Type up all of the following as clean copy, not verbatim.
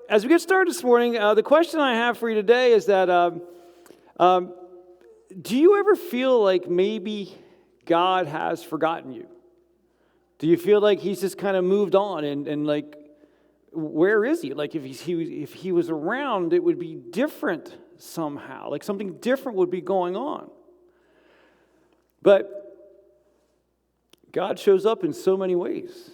as we get started this morning, the question I have for you today is that do you ever feel like maybe God has forgotten you? Do you feel like he's just kind of moved on and like, where is he? Like if he was around, it would be different somehow. Like something different would be going on. But God shows up in so many ways.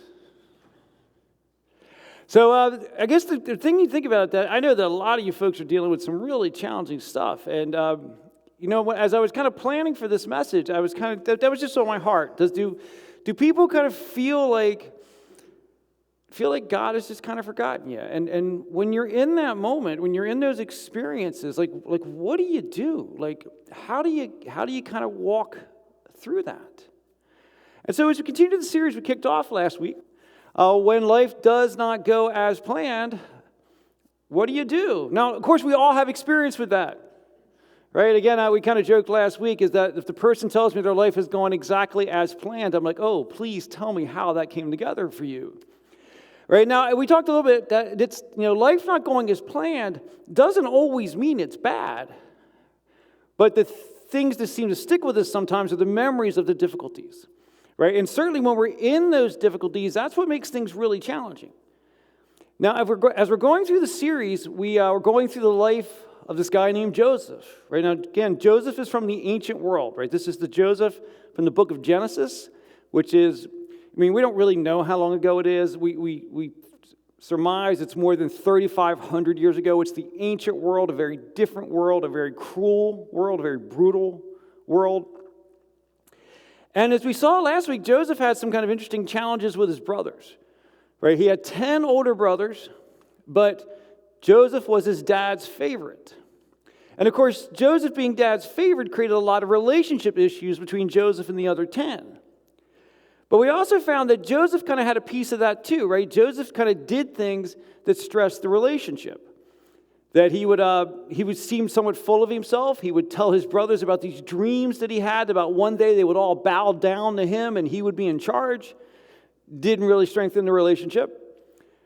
So I guess the thing you think about that, I know that a lot of you folks are dealing with some really challenging stuff. And, as I was kind of planning for this message, I was kind of, that was just on my heart. Do people kind of feel like God has just kind of forgotten you? And when you're in that moment, when you're in those experiences, like what do you do? Like, how do you kind of walk through that? And so as we continue the series we kicked off last week, when life does not go as planned, what do you do? Now, of course, we all have experience with that, right? Again, we kind of joked last week is that if the person tells me their life is going exactly as planned, I'm like, oh, please tell me how that came together for you. Right now, we talked a little bit that it's, life not going as planned doesn't always mean it's bad. But the things that seem to stick with us sometimes are the memories of the difficulties. Right? And certainly when we're in those difficulties, that's what makes things really challenging. Now, as we're going through the series, we're going through the life of this guy named Joseph. Right? Now, again, Joseph is from the ancient world. Right? This is the Joseph from the book of Genesis, which is, we don't really know how long ago it is. We surmise it's more than 3,500 years ago. It's the ancient world, a very different world, a very cruel world, a very brutal world. And as we saw last week, Joseph had some kind of interesting challenges with his brothers. Right? He had 10 older brothers, but Joseph was his dad's favorite. And of course, Joseph being dad's favorite created a lot of relationship issues between Joseph and the other 10. But we also found that Joseph kind of had a piece of that too, right? Joseph kind of did things that stressed the relationship. That he would seem somewhat full of himself. He would tell his brothers about these dreams that he had about one day they would all bow down to him and he would be in charge. Didn't really strengthen the relationship,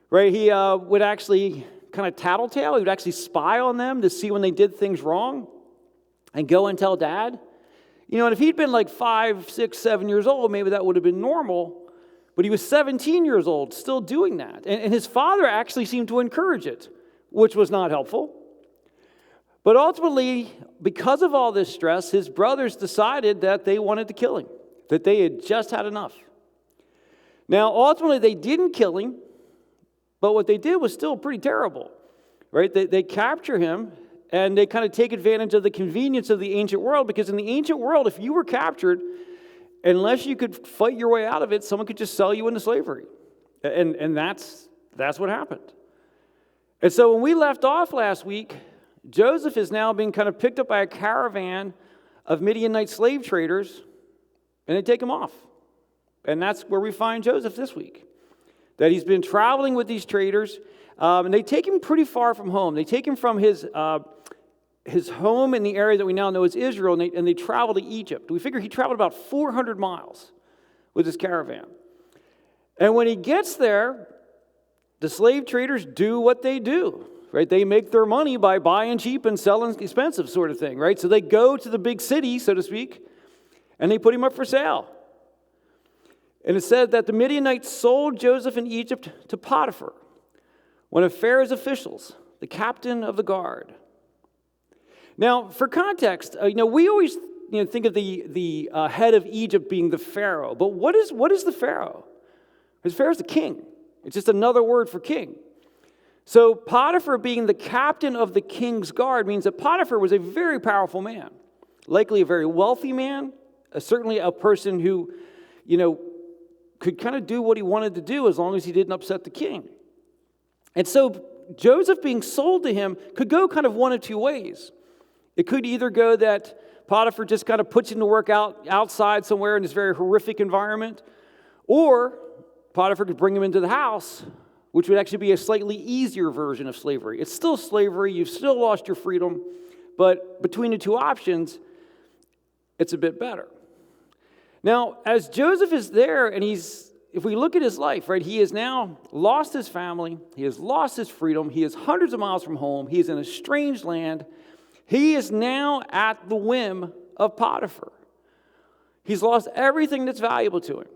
right? He would actually kind of tattletale. He would actually spy on them to see when they did things wrong and go and tell dad. And if he'd been like 5, 6, 7 years old, maybe that would have been normal. But he was 17 years old, still doing that. And his father actually seemed to encourage it, which was not helpful. But ultimately, because of all this stress, his brothers decided that they wanted to kill him, that they had just had enough. Now, ultimately, they didn't kill him, but what they did was still pretty terrible, right? They capture him, and they kind of take advantage of the convenience of the ancient world, because in the ancient world, if you were captured, unless you could fight your way out of it, someone could just sell you into slavery. And that's what happened. And so when we left off last week, Joseph is now being kind of picked up by a caravan of Midianite slave traders, and they take him off. And that's where we find Joseph this week. That he's been traveling with these traders, and they take him pretty far from home. They take him from his home in the area that we now know as Israel, and they travel to Egypt. We figure he traveled about 400 miles with his caravan. And when he gets there, the slave traders do what they do, right? They make their money by buying cheap and selling expensive sort of thing, right? So they go to the big city, so to speak, and they put him up for sale. And it said that the Midianites sold Joseph in Egypt to Potiphar, one of Pharaoh's officials, the captain of the guard. Now, for context, we always think of the head of Egypt being the Pharaoh, but what is the Pharaoh? Because Pharaoh's the king. It's just another word for king. So Potiphar being the captain of the king's guard means that Potiphar was a very powerful man, likely a very wealthy man, certainly a person who, could kind of do what he wanted to do as long as he didn't upset the king. And so Joseph being sold to him could go kind of one of two ways. It could either go that Potiphar just kind of puts him to work outside somewhere in this very horrific environment, or Potiphar could bring him into the house, which would actually be a slightly easier version of slavery. It's still slavery, you've still lost your freedom, but between the two options, it's a bit better. Now, as Joseph is there and he's if we look at his life, right, he has now lost his family, he has lost his freedom, he is hundreds of miles from home, he is in a strange land, he is now at the whim of Potiphar. He's lost everything that's valuable to him.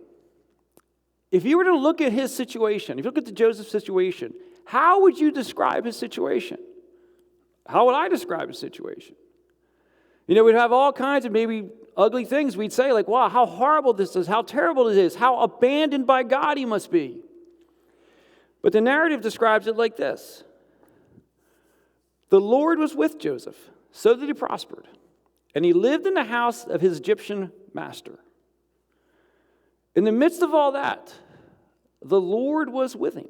If you were to look at his situation, if you look at the Joseph situation, how would you describe his situation? How would I describe his situation? You know, we'd have all kinds of maybe ugly things. We'd say like, wow, how horrible this is, how terrible it is, how abandoned by God he must be. But the narrative describes it like this. The Lord was with Joseph, so that he prospered, and he lived in the house of his Egyptian master. In the midst of all that, the Lord was with him.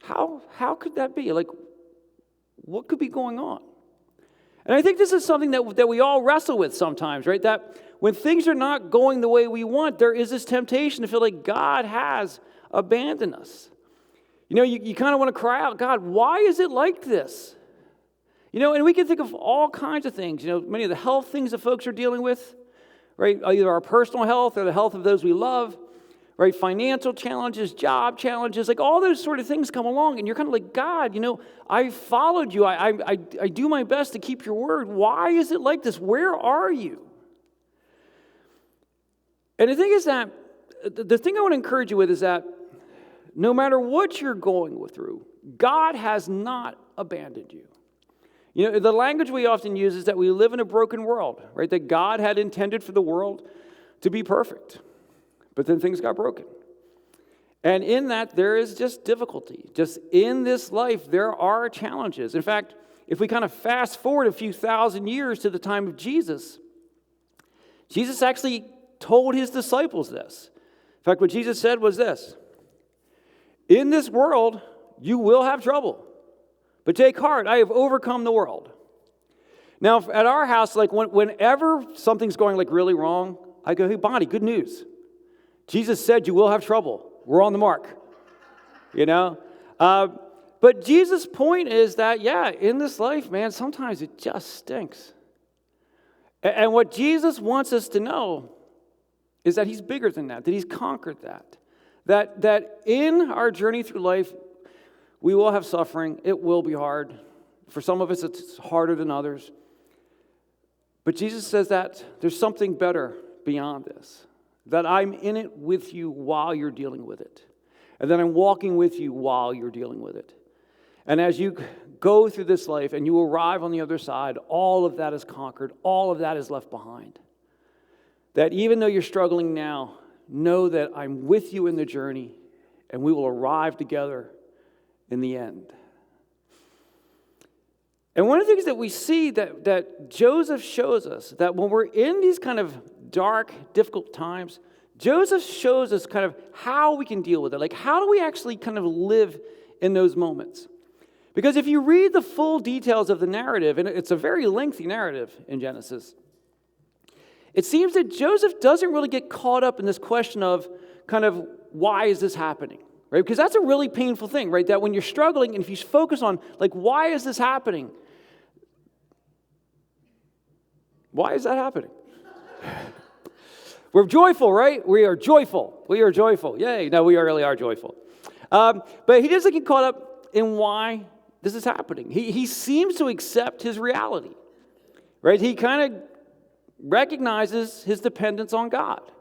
How could that be? Like, what could be going on? And I think this is something that we all wrestle with sometimes, right? That when things are not going the way we want, there is this temptation to feel like God has abandoned us. You know, you kind of want to cry out, God, why is it like this? You know, and we can think of all kinds of things. You know, many of the health things that folks are dealing with, right? Either our personal health or the health of those we love, right? Financial challenges, job challenges, like all those sort of things come along, and you're kind of like, God, you know, I followed you. I do my best to keep your word. Why is it like this? Where are you? And the thing is that, the thing I want to encourage you with is that no matter what you're going through, God has not abandoned you. You know, the language we often use is that we live in a broken world, right? That God had intended for the world to be perfect, but then things got broken. And in that, there is just difficulty. Just in this life, there are challenges. In fact, if we kind of fast forward a few thousand years to the time of Jesus, Jesus actually told his disciples this. In fact, what Jesus said was this: in this world, you will have trouble. But take heart, I have overcome the world. Now, at our house, like whenever something's going like really wrong, I go, hey, Bonnie, good news. Jesus said you will have trouble. We're on the mark. You know? But Jesus' point is that, yeah, in this life, man, sometimes it just stinks. And what Jesus wants us to know is that he's bigger than that he's conquered that. That in our journey through life, we will have suffering. It will be hard. For some of us, it's harder than others. But Jesus says that there's something better beyond this. That I'm in it with you while you're dealing with it. And that I'm walking with you while you're dealing with it. And as you go through this life and you arrive on the other side, all of that is conquered. All of that is left behind. That even though you're struggling now, know that I'm with you in the journey and we will arrive together in the end. And one of the things that we see that Joseph shows us, that when we're in these kind of dark, difficult times, Joseph shows us kind of how we can deal with it. Like, how do we actually kind of live in those moments? Because if you read the full details of the narrative, and it's a very lengthy narrative in Genesis, it seems that Joseph doesn't really get caught up in this question of kind of, why is this happening? Right? Because that's a really painful thing, right? That when you're struggling, and if you focus on, like, why is this happening? Why is that happening? We're joyful, right? We are joyful. We are joyful. Yay. No, we really are joyful. But he doesn't get caught up in why this is happening. He seems to accept his reality, right? He kind of recognizes his dependence on God.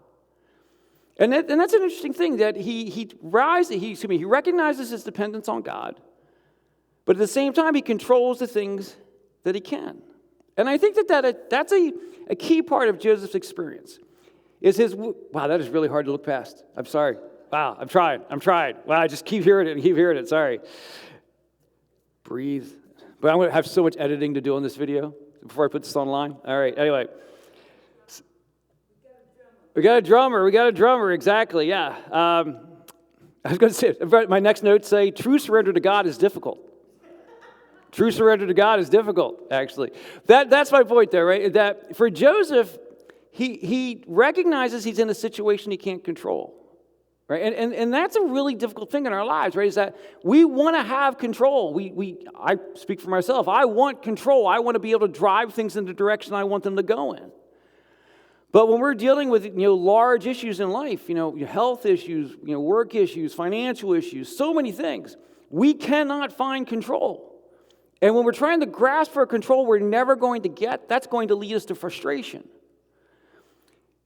And that's an interesting thing, that he recognizes his dependence on God, but at the same time, he controls the things that he can. And I think that's a key part of Joseph's experience. Wow, that is really hard to look past. I'm sorry. Wow, I'm trying. Wow, I just keep hearing it. Sorry. Breathe. But I'm going to have so much editing to do on this video before I put this online. All right, anyway. We got a drummer, exactly, yeah. I was going to say, my next notes say, true surrender to God is difficult. True surrender to God is difficult, actually. That's my point there, right? That for Joseph, he recognizes he's in a situation he can't control, right? And that's a really difficult thing in our lives, right? Is that we want to have control. I speak for myself. I want control. I want to be able to drive things in the direction I want them to go in. But when we're dealing with large issues in life, health issues, work issues, financial issues, so many things, we cannot find control. And when we're trying to grasp for control we're never going to get, that's going to lead us to frustration.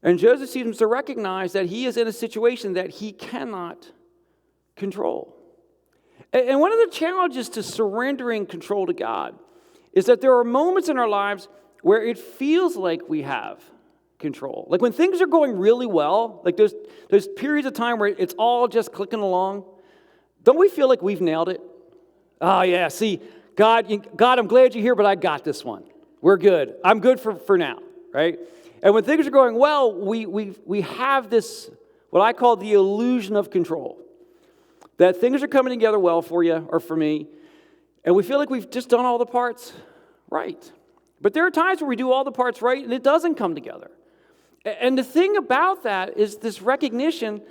And Joseph seems to recognize that he is in a situation that he cannot control. And one of the challenges to surrendering control to God is that there are moments in our lives where it feels like we have control. Like when things are going really well, like there's periods of time where it's all just clicking along. Don't we feel like we've nailed it? Oh yeah, see, God, I'm glad you're here, but I got this one. We're good. I'm good for now, right? And when things are going well, we have this, what I call the illusion of control. That things are coming together well for you or for me, and we feel like we've just done all the parts right. But there are times where we do all the parts right and it doesn't come together. And the thing about that is this recognition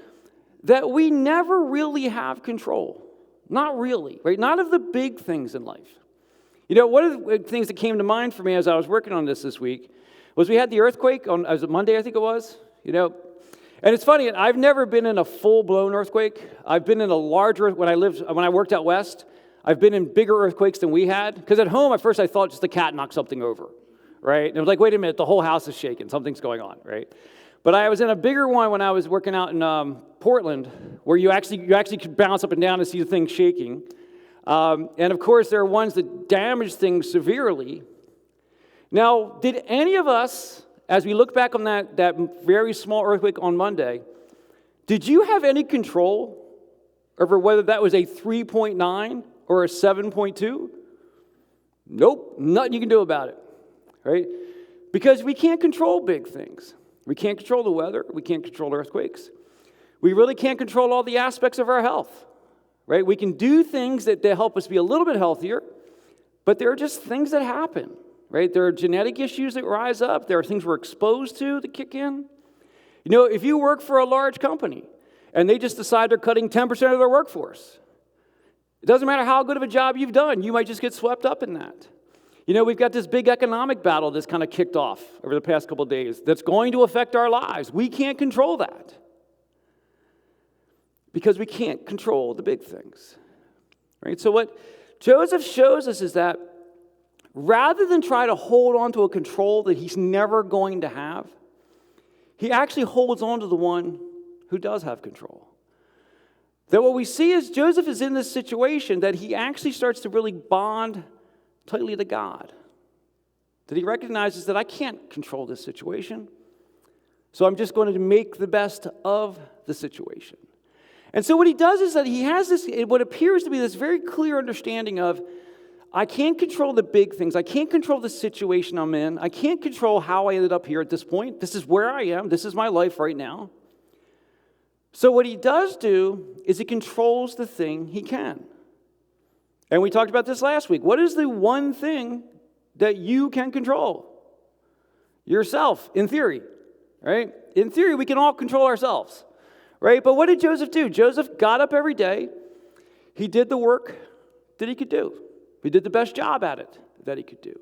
that we never really have control. Not really, right? Not of the big things in life. One of the things that came to mind for me as I was working on this week was we had the earthquake on, was it Monday, I think it was? And it's funny, I've never been in a full-blown earthquake. I've been in a larger, when I worked out west, I've been in bigger earthquakes than we had. Because at home, at first I thought just the cat knocked something over, right? And it was like, wait a minute, the whole house is shaking. Something's going on, right? But I was in a bigger one when I was working out in Portland, where you actually could bounce up and down and see the thing shaking. And of course, there are ones that damage things severely. Now, did any of us, as we look back on that very small earthquake on Monday, did you have any control over whether that was a 3.9 or a 7.2? Nope, nothing you can do about it, right? Because we can't control big things. We can't control the weather. We can't control earthquakes. We really can't control all the aspects of our health, right? We can do things that help us be a little bit healthier, but there are just things that happen, right? There are genetic issues that rise up. There are things we're exposed to that kick in. If you work for a large company and they just decide they're cutting 10% of their workforce, it doesn't matter how good of a job you've done, you might just get swept up in that. We've got this big economic battle that's kind of kicked off over the past couple of days that's going to affect our lives. We can't control that because we can't control the big things, right? So what Joseph shows us is that rather than try to hold on to a control that he's never going to have, he actually holds on to the one who does have control. That what we see is Joseph is in this situation that he actually starts to really bond tightly to God. That he recognizes that I can't control this situation, so I'm just going to make the best of the situation. And so what he does is that he has this, what appears to be this very clear understanding of, I can't control the big things. I can't control the situation I'm in. I can't control how I ended up here at this point. This is where I am. This is my life right now. So what he does do is he controls the thing he can. And we talked about this last week. What is the one thing that you can control? Yourself, in theory, right? In theory, we can all control ourselves, right? But what did Joseph do? Joseph got up every day. He did the work that he could do. He did the best job at it that he could do.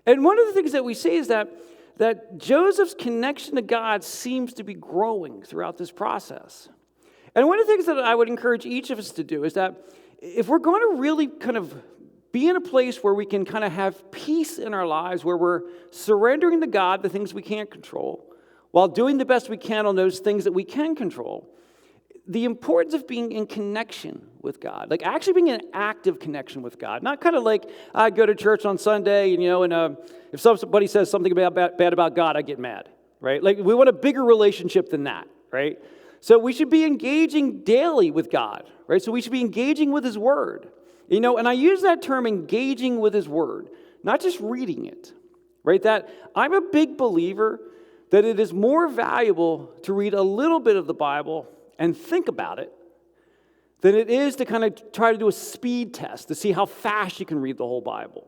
And one of the things that we see is that Joseph's connection to God seems to be growing throughout this process. And one of the things that I would encourage each of us to do is that if we're going to really kind of be in a place where we can kind of have peace in our lives, where we're surrendering to God the things we can't control, while doing the best we can on those things that we can control, the importance of being in connection with God, like actually being in active connection with God, not kind of like I go to church on Sunday and if somebody says something bad about God, I get mad, right? Like we want a bigger relationship than that, right? So we should be engaging daily with God, right? So we should be engaging with His Word, and I use that term engaging with His Word, not just reading it, right? That I'm a big believer that it is more valuable to read a little bit of the Bible and think about it than it is to kind of try to do a speed test to see how fast you can read the whole Bible,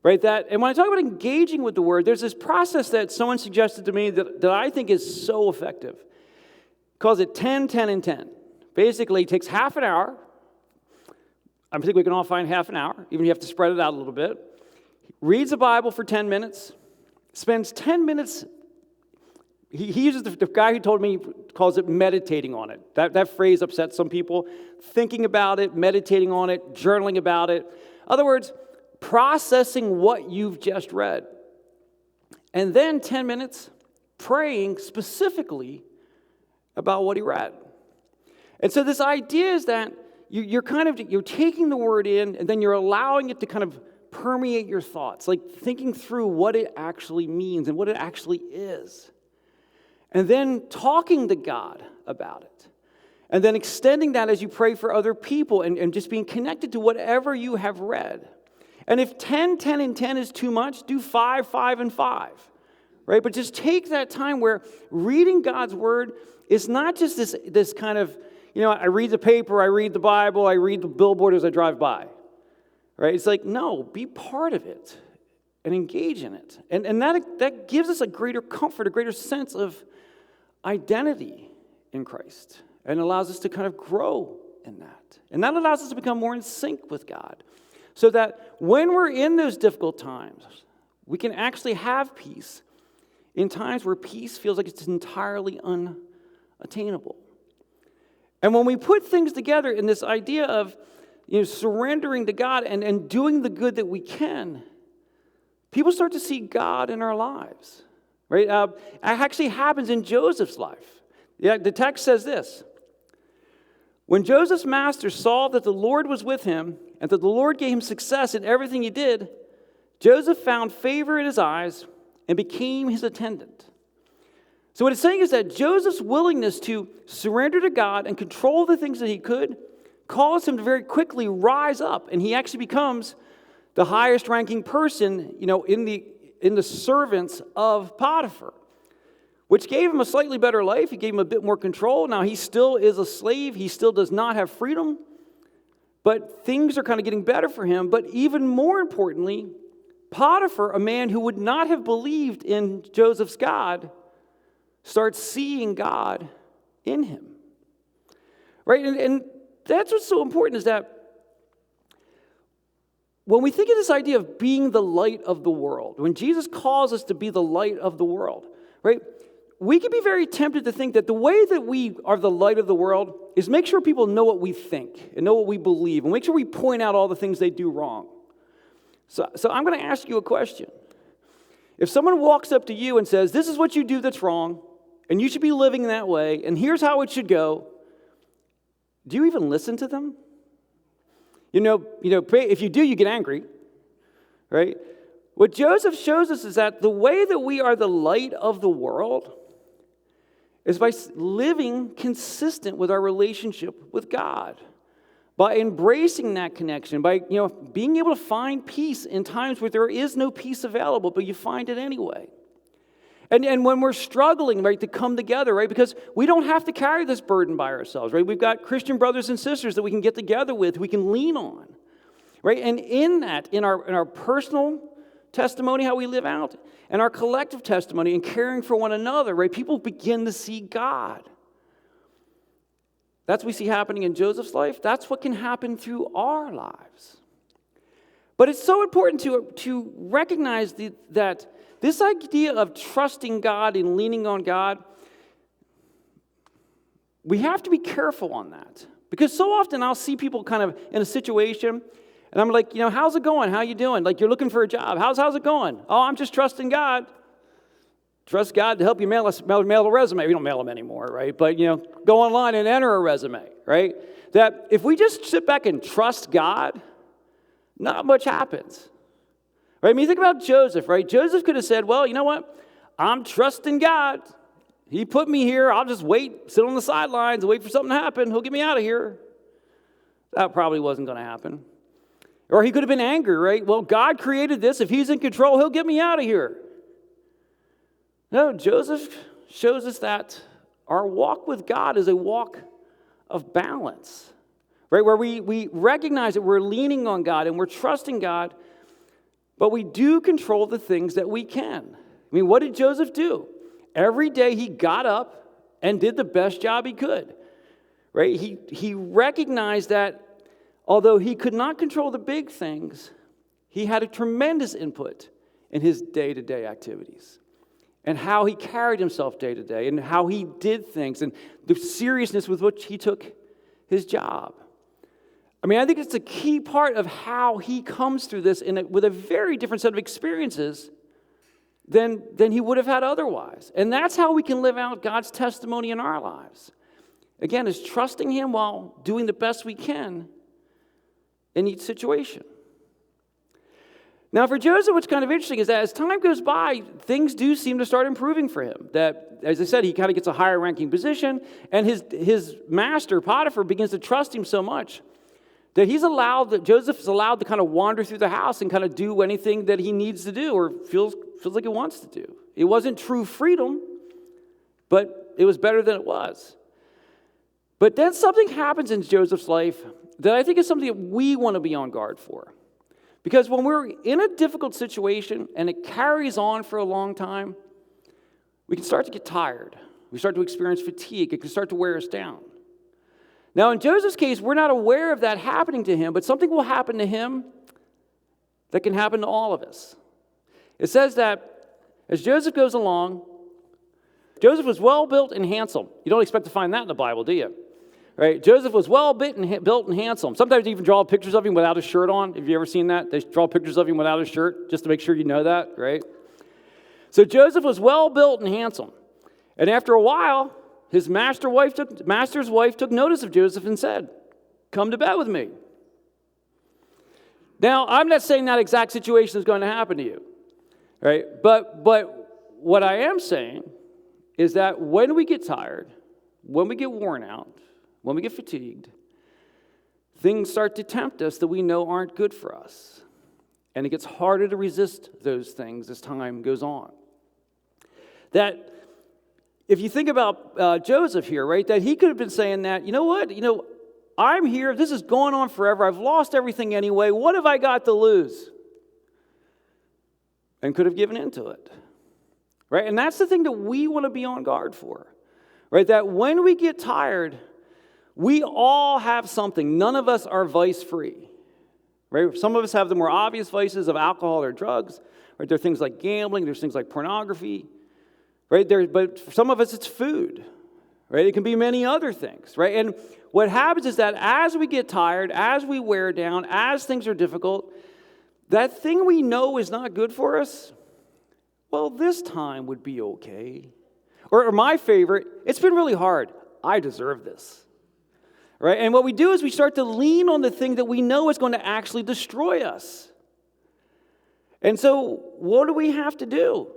right? And when I talk about engaging with the Word, there's this process that someone suggested to me that I think is so effective. Calls it 10, 10, and 10. Basically, it takes half an hour. I think we can all find half an hour, even if you have to spread it out a little bit. Reads the Bible for 10 minutes, spends 10 minutes He uses the guy who told me calls it meditating on it. That phrase upsets some people. Thinking about it, meditating on it, journaling about it. In other words, processing what you've just read. And then 10 minutes praying specifically about what he read. And so this idea is that you're taking the word in, and then you're allowing it to kind of permeate your thoughts, like thinking through what it actually means and what it actually is. And then talking to God about it. And then extending that as you pray for other people and just being connected to whatever you have read. And if 10, 10, and 10 is too much, do 5, 5, and 5. Right? But just take that time where reading God's word is not just this kind of, I read the paper, I read the Bible, I read the billboard as I drive by. Right? It's like, no, be part of it and engage in it. And that gives us a greater comfort, a greater sense of identity in Christ, and allows us to kind of grow in that. And that allows us to become more in sync with God, so that when we're in those difficult times, we can actually have peace in times where peace feels like it's entirely unattainable. And when we put things together in this idea of surrendering to God and doing the good that we can, people start to see God in our lives. Right? It actually happens in Joseph's life. Yeah, the text says this. When Joseph's master saw that the Lord was with him and that the Lord gave him success in everything he did, Joseph found favor in his eyes and became his attendant. So what it's saying is that Joseph's willingness to surrender to God and control the things that he could caused him to very quickly rise up, and he actually becomes the highest ranking person, in the servants of Potiphar, which gave him a slightly better life. He gave him a bit more control. Now, he still is a slave. He still does not have freedom, but things are kind of getting better for him. But even more importantly, Potiphar, a man who would not have believed in Joseph's God, starts seeing God in him. Right? And that's what's so important, is that when we think of this idea of being the light of the world, when Jesus calls us to be the light of the world, right, we can be very tempted to think that the way that we are the light of the world is make sure people know what we think and know what we believe, and make sure we point out all the things they do wrong. So I'm going to ask you a question. If someone walks up to you and says, this is what you do that's wrong, and you should be living that way, and here's how it should go, do you even listen to them? If you do, you get angry, right? What Joseph shows us is that the way that we are the light of the world is by living consistent with our relationship with God, by embracing that connection, by being able to find peace in times where there is no peace available, but you find it anyway. And when we're struggling, right, to come together, right, because we don't have to carry this burden by ourselves, right? We've got Christian brothers and sisters that we can get together with, we can lean on, right? And in that, in our personal testimony, how we live out, and our collective testimony and caring for one another, right, people begin to see God. That's what we see happening in Joseph's life. That's what can happen through our lives. But it's so important to recognize that this idea of trusting God and leaning on God, we have to be careful on that. Because so often I'll see people kind of in a situation, and I'm like, how's it going? How you doing? Like, you're looking for a job. How's it going? Oh, I'm just trusting God. Trust God to help you mail a resume. We don't mail them anymore, right? But, go online and enter a resume, right? That if we just sit back and trust God, not much happens. Right? I mean, think about Joseph, right? Joseph could have said, well, you know what? I'm trusting God. He put me here. I'll just sit on the sidelines, wait for something to happen. He'll get me out of here. That probably wasn't going to happen. Or he could have been angry, right? Well, God created this. If he's in control, he'll get me out of here. No, Joseph shows us that our walk with God is a walk of balance, right? Where we recognize that we're leaning on God and we're trusting God, but we do control the things that we can. I mean, what did Joseph do? Every day he got up and did the best job he could, right? He recognized that although he could not control the big things, he had a tremendous input in his day-to-day activities. and how he carried himself day to day and how he did things and the seriousness with which he took his job. I mean, I think it's a key part of how he comes through this with a very different set of experiences than he would have had otherwise. And that's how we can live out God's testimony in our lives. Again, is trusting him while doing the best we can in each situation. Now, for Joseph, what's kind of interesting is that as time goes by, things do seem to start improving for him. That, as I said, he kind of gets a higher ranking position, and his master, Potiphar, begins to trust him so much that Joseph is allowed to kind of wander through the house and kind of do anything that he needs to do or feels like he wants to do. It wasn't true freedom, but it was better than it was. But then something happens in Joseph's life that I think is something that we want to be on guard for. Because when we're in a difficult situation and it carries on for a long time, we can start to get tired. We start to experience fatigue. It can start to wear us down. Now, in Joseph's case, we're not aware of that happening to him, but something will happen to him that can happen to all of us. It says that as Joseph goes along, Joseph was well-built and handsome. You don't expect to find that in the Bible, do you? Right? Joseph was well-built and handsome. Sometimes they even draw pictures of him without a shirt on. Have you ever seen that? They draw pictures of him without a shirt just to make sure you know that, right? So Joseph was well-built and handsome. And after a while, his master's wife took notice of Joseph and said, "Come to bed with me." Now, I'm not saying that exact situation is going to happen to you, right? But what I am saying is that when we get tired, when we get worn out, when we get fatigued, things start to tempt us that we know aren't good for us. And it gets harder to resist those things as time goes on. That if you think about Joseph here, right, that he could have been saying that, you know what, I'm here, this is going on forever, I've lost everything anyway, what have I got to lose? And could have given into it. Right? And that's the thing that we want to be on guard for. Right? That when we get tired, we all have something. None of us are vice-free. Right? Some of us have the more obvious vices of alcohol or drugs. Right? There are things like gambling. There's things like pornography. Right? But for some of us, it's food. Right? It can be many other things. Right? And what happens is that as we get tired, as we wear down, as things are difficult, that thing we know is not good for us, well, this time would be okay. Or my favorite, it's been really hard. I deserve this. Right? And what we do is we start to lean on the thing that we know is going to actually destroy us. And so what do we have to do?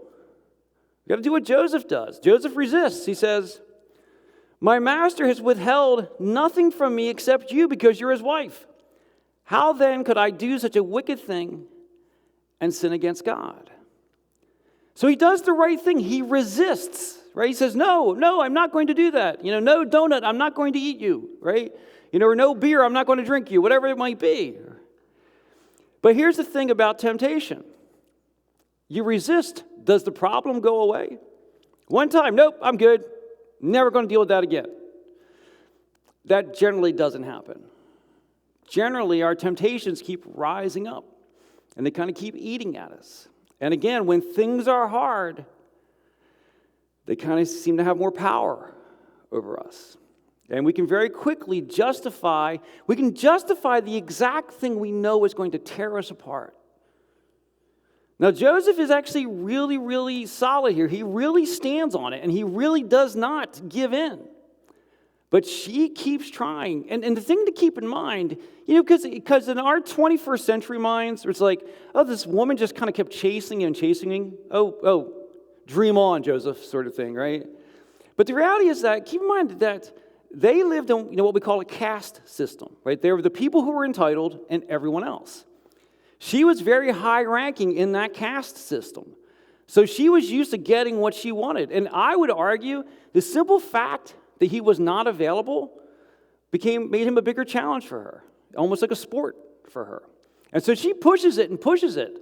We got to do what Joseph does. Joseph resists. He says, "My master has withheld nothing from me except you because you're his wife. How then could I do such a wicked thing and sin against God?" So he does the right thing. He resists, right? He says, no, I'm not going to do that. No donut, I'm not going to eat you, right? Or no beer, I'm not going to drink you, whatever it might be. But here's the thing about temptation. You resist. Does the problem go away? One time, nope, I'm good. Never going to deal with that again. That generally doesn't happen. Generally, our temptations keep rising up, and they kind of keep eating at us. And again, when things are hard, they kind of seem to have more power over us. And we can very quickly justify the exact thing we know is going to tear us apart. Now, Joseph is actually really, really solid here. He really stands on it, and he really does not give in. But she keeps trying. And the thing to keep in mind, because in our 21st century minds, it's like, oh, this woman just kind of kept chasing him. Oh, dream on, Joseph, sort of thing, right? But the reality is that, keep in mind that they lived in what we call a caste system, right? They were the people who were entitled and everyone else. She was very high ranking in that caste system. So she was used to getting what she wanted. And I would argue the simple fact that he was not available made him a bigger challenge for her, almost like a sport for her. And so she pushes it.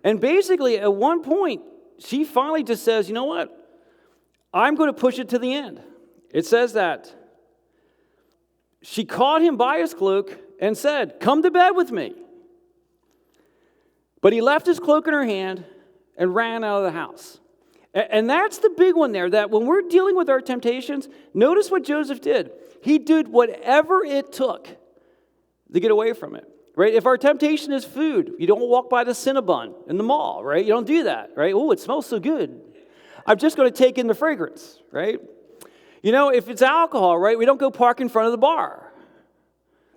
And basically, at one point, she finally just says, you know what? I'm going to push it to the end. It says that she caught him by his cloak and said, "Come to bed with me." But he left his cloak in her hand and ran out of the house. And that's the big one there, that when we're dealing with our temptations, notice what Joseph did. He did whatever it took to get away from it, right? If our temptation is food, you don't walk by the Cinnabon in the mall, right? You don't do that, right? Oh, it smells so good. I'm just going to take in the fragrance, right? If it's alcohol, right, we don't go park in front of the bar.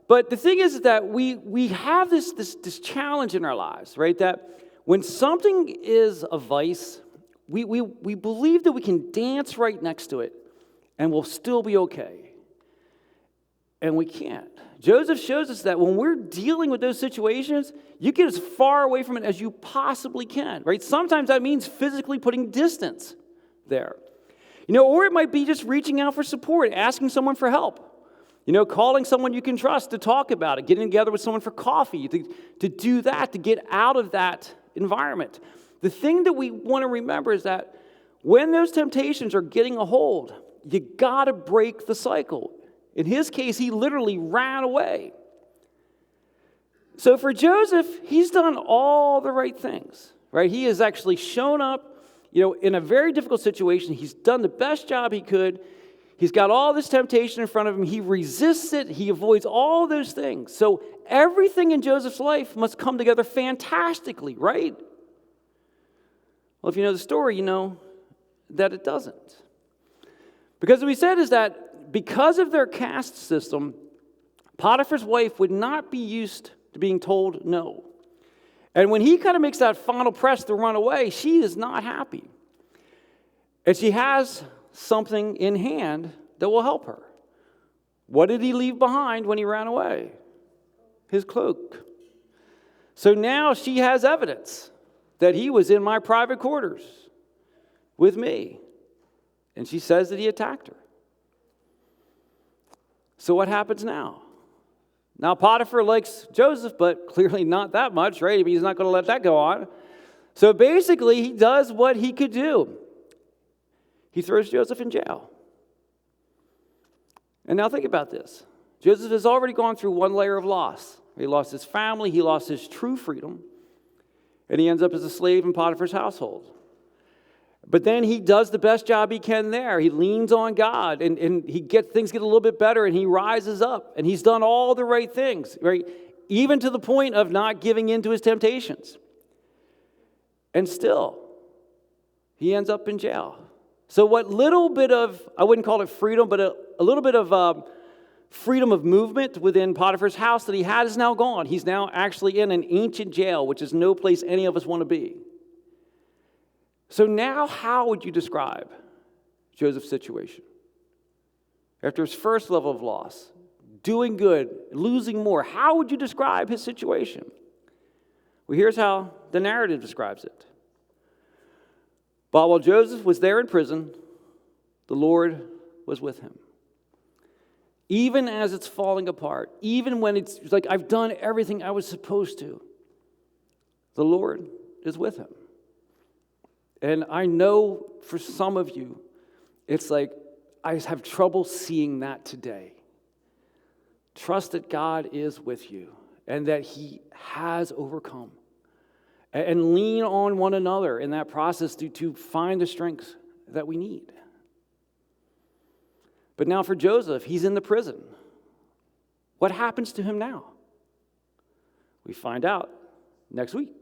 But the thing is that we have this challenge in our lives, right? That when something is a vice, we believe that we can dance right next to it and we'll still be okay. And we can't. Joseph shows us that when we're dealing with those situations, you get as far away from it as you possibly can, right? Sometimes that means physically putting distance there. Or it might be just reaching out for support, asking someone for help. Calling someone you can trust to talk about it, getting together with someone for coffee, to do that, to get out of that environment. The thing that we want to remember is that when those temptations are getting a hold, you got to break the cycle. In his case, he literally ran away. So for Joseph, he's done all the right things, right? He has actually shown up, in a very difficult situation. He's done the best job he could. He's got all this temptation in front of him. He resists it. He avoids all those things. So everything in Joseph's life must come together fantastically, right? Well, if you know the story, you know that it doesn't. Because what we said is that because of their caste system, Potiphar's wife would not be used to being told no. And when he kind of makes that final press to run away, she is not happy. And she has something in hand that will help her. What did he leave behind when he ran away? His cloak. So now she has evidence that he was in my private quarters with me. And she says that he attacked her. So what happens now? Now Potiphar likes Joseph, but clearly not that much, right? I mean, he's not going to let that go on. So basically, he does what he could do. He throws Joseph in jail. And now think about this. Joseph has already gone through one layer of loss. He lost his family, he lost his true freedom, and he ends up as a slave in Potiphar's household. But then he does the best job he can there. He leans on God, and things get a little bit better, and he rises up, and he's done all the right things, right? Even to the point of not giving in to his temptations. And still, he ends up in jail. So what little bit of, I wouldn't call it freedom, but a little bit of freedom of movement within Potiphar's house that he had is now gone. He's now actually in an ancient jail, which is no place any of us want to be. So now how would you describe Joseph's situation? After his first level of loss, doing good, losing more, how would you describe his situation? Well, here's how the narrative describes it. But while Joseph was there in prison, the Lord was with him. Even as it's falling apart, even when it's like I've done everything I was supposed to, the Lord is with him. And I know for some of you, it's like I have trouble seeing that today. Trust that God is with you and that he has overcome. And lean on one another in that process to find the strength that we need. But now for Joseph, he's in the prison. What happens to him now? We find out next week.